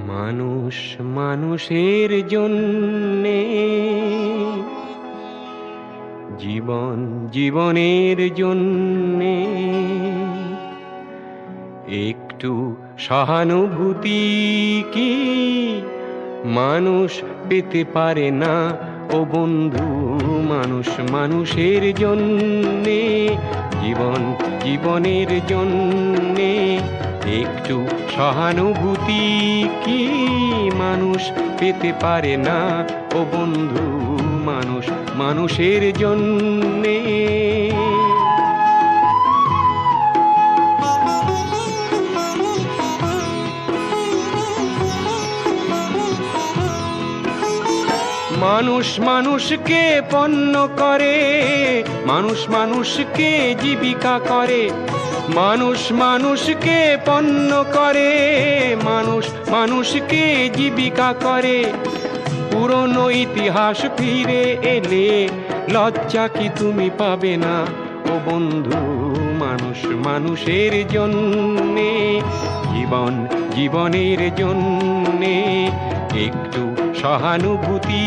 মানুষ মানুষের জন্যে, জীবন জীবনের জন্যে একটু সহানুভূতি কি মানুষ পেতে পারে না ও বন্ধু? মানুষ মানুষের জন্যে, জীবন জীবনের জন্যে একটু সহানুভূতি কি মানুষ পেতে পারে না ও বন্ধু? মানুষ মানুষের জন্যে। মানুষ মানুষকে পণ্য করে, মানুষ মানুষকে জীবিকা করে, মানুষ মানুষকে পণ্য করে, মানুষ মানুষকে জীবিকা করে। পুরনো ইতিহাস ফিরে এলে লজ্জা কি তুমি পাবে না ও বন্ধু? মানুষ মানুষের জন্যে, জীবন জীবনের জন্যে একটু সহানুভূতি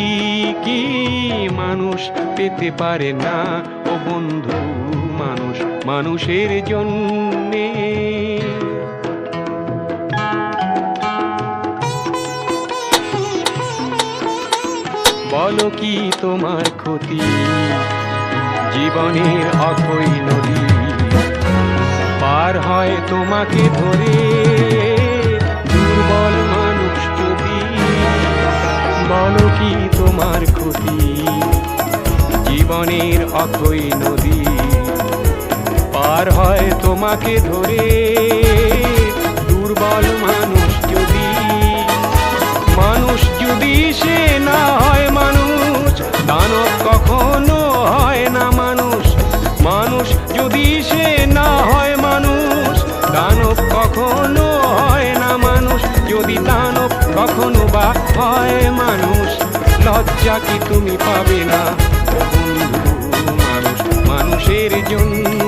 কি মানুষ পেতে পারে না ও বন্ধু? মানুষ মানুষের জন্যে। বলো কি তোমার ক্ষতি? জীবনের অথই নদী পার হয় তোমাকে ধরে, দুর্বল মানুষ যদি। বলো কি তোমার ক্ষতি? জীবনের অথই নদী পার হয় তোমাকে ধরে, দুর্বল মানুষ যদি। মানুষ যদি সে না হয় মানুষ, দানব কখনো হয় না মানুষ। মানুষ যদি সে না হয় মানুষ, দানব কখনো হয় না মানুষ। যদি দানব কখনো বা হয় মানুষ, লজ্জা কি তুমি পাবে না বন্ধু? মানুষ মানুষের জন্য।